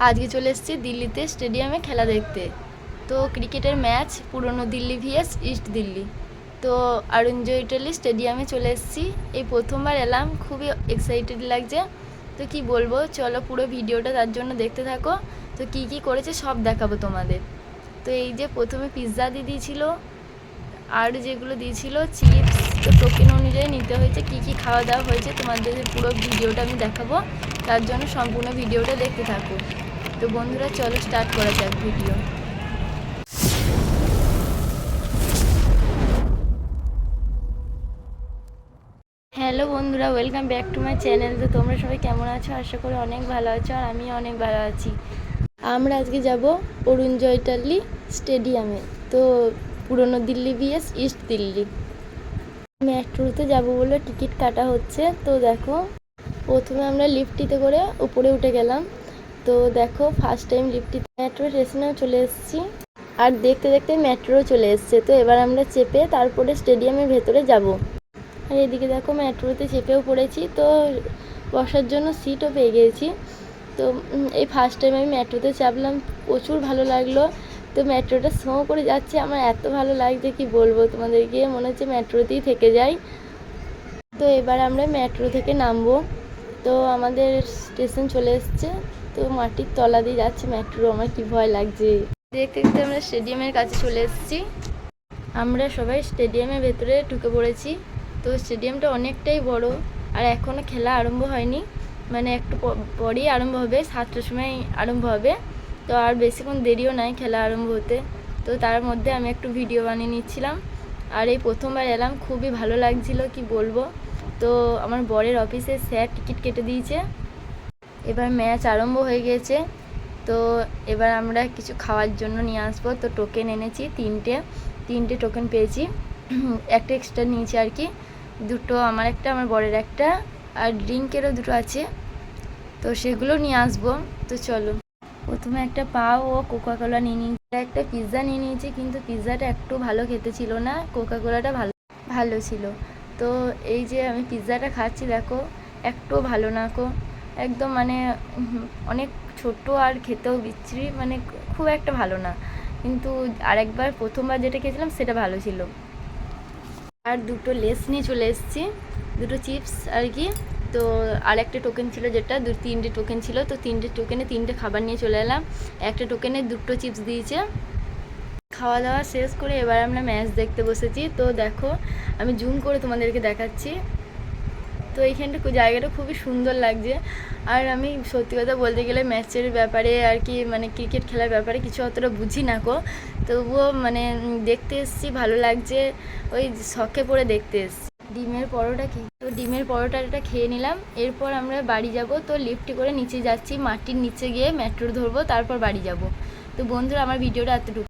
আজকে চলে এসেছি দিল্লিতে স্টেডিয়ামে খেলা দেখতে। তো ক্রিকেটের ম্যাচ পুরনো দিল্লি ভিএস ইস্ট দিল্লি। তো অরুণ জেটলি স্টেডিয়ামে চলে এসেছি, এই প্রথমবার এলাম, খুবই এক্সাইটেড লাগছে। তো কি বলবো, চলো পুরো ভিডিওটা তার জন্য দেখতে থাকো। তো কি কি করেছে সব দেখাবো তোমাদের। তো এই যে প্রথমে পিৎজা দিয়ে দিয়েছিল, আর যেগুলো দিয়েছিল চিপস, তো টোকেন অনুযায়ী নিতে হয়েছে। কি কি খাওয়া দাওয়া হয়েছে তোমাদের পুরো ভিডিওটা আমি দেখাবো, তার জন্য সম্পূর্ণ ভিডিওটা দেখতে থাকো। তো বন্ধুরা চলো স্টার্ট করা যাক ভিডিও। হ্যালো বন্ধুরা, welcome back to my channel. তো তোমরা সবাই কেমন আছো? আশা করি অনেক ভালো আছো, আর আমি অনেক ভালো আছি। আমরা আজকে যাব অরুণ জেটলি স্টেডিয়ামে, তো পুরনো দিল্লি ভিএস ইস্ট দিল্লি। মেট্রোতে যাব বলে টিকিট কাটা হচ্ছে। তো দেখো, প্রথমে আমরা লিফটটিতে করে উপরে উঠে গেলাম। তো দেখো, ফার্স্ট টাইম লিফটটিতে মেট্রো স্টেশনেও চলে এসেছি, আর দেখতে দেখতে মেট্রো চলে এসছে। তো এবার আমরা চেপে তারপরে স্টেডিয়ামের ভেতরে যাব। আর এদিকে দেখো, মেট্রোতে চেপেও পড়েছি, তো বসার জন্য সিটও পেয়ে গিয়েছি। তো এই ফার্স্ট টাইম আমি মেট্রোতে চাপলাম, প্রচুর ভালো লাগলো। তো মেট্রোটা স্লো করে যাচ্ছে, আমার এত ভালো লাগছে কি বলবো তোমাদেরকে, মনে হচ্ছে মেট্রোতেই থেকে যাই। তো এবার আমরা মেট্রো থেকে নামবো। তো আমাদের স্টেশন চলে এসছে, তো মাটির তলা দিয়ে যাচ্ছে মেট্রো, আমার কি ভয় লাগছে। দেখতে দেখতে আমরা স্টেডিয়ামের কাছে চলে এসেছি। আমরা সবাই স্টেডিয়ামের ভেতরে ঢুকে পড়েছি। তো স্টেডিয়ামটা অনেকটাই বড়, আর এখনও খেলা আরম্ভ হয়নি, মানে একটু পরেই আরম্ভ হবে, 7টার সময় আরম্ভ হবে। তো আর বেশিক্ষণ দেরিও নাই খেলা আরম্ভ হতে। তো তার মধ্যে আমি একটু ভিডিও বানিয়ে নিচ্ছিলাম। আর এই প্রথমবার এলাম, খুবই ভালো লাগছিল কি বলবো। তো আমার বরের অফিসে স্যার টিকিট কেটে দিয়েছে, এবার ম্যাচ আরম্ভ হয়ে গিয়েছে। তো এবার আমরা কিছু খাওয়ার জন্য নিয়ে আসবো। তো টোকেন এনেছি তিনটে টোকেন পেয়েছি, একটা এক্সট্রা নিয়েছি আর কি, দুটো আমার একটা, আমার বরের একটা, আর ড্রিঙ্কেরও দুটো আছে, তো সেগুলো নিয়ে আসবো। তো চলো, প্রথমে একটা পাও ও কোকা কোলা নিয়ে নিয়েছি, একটা পিৎজা নিয়ে নিয়েছি, কিন্তু পিৎজাটা একটু ভালো খেতে ছিল না, কোকা কোলাটা ভালো ছিল। তো এই যে আমি পিৎজাটা খাচ্ছি, দেখো একটু ভালো না কো, একদম মানে অনেক ছোট, আর খেতেও বিচ্ছিরি, মানে খুব একটা ভালো না। কিন্তু আরেকবার প্রথমবার যেটা খেয়েছিলাম সেটা ভালো ছিল। আর দুটো লেস নিয়ে চলে এসেছি, দুটো চিপস আর কি। তো আর একটা টোকেন ছিল, যেটা তিনটে টোকেন ছিল, তো তিনটে টোকেনে তিনটে খাবার নিয়ে চলে এলাম। একটা টোকেনে দুটো চিপস দিয়েছে। খাওয়া দাওয়া শেষ করে এবার আমরা ম্যাচ দেখতে বসেছি। তো দেখো, আমি জুম করে তোমাদেরকে দেখাচ্ছি। তো এইখানটা জায়গাটা খুবই সুন্দর লাগছে। আর আমি সত্যি কথা বলতে গেলে ম্যাচের ব্যাপারে আর কি, মানে ক্রিকেট খেলার ব্যাপারে কিছু অতটা বুঝি না কো, তবুও মানে দেখতে এসেছি, ভালো লাগছে, ওই শখে পড়ে দেখতে এসেছি। ডিমের পরোটাটা খেয়ে নিলাম। এরপর আমরা বাড়ি যাব। তো লিফটে করে নিচে যাচ্ছি, মাটির নিচে গিয়ে মেট্রো ধরবো, তারপর বাড়ি যাব। তো বন্ধুরা, আমার ভিডিওটা এতটুকু।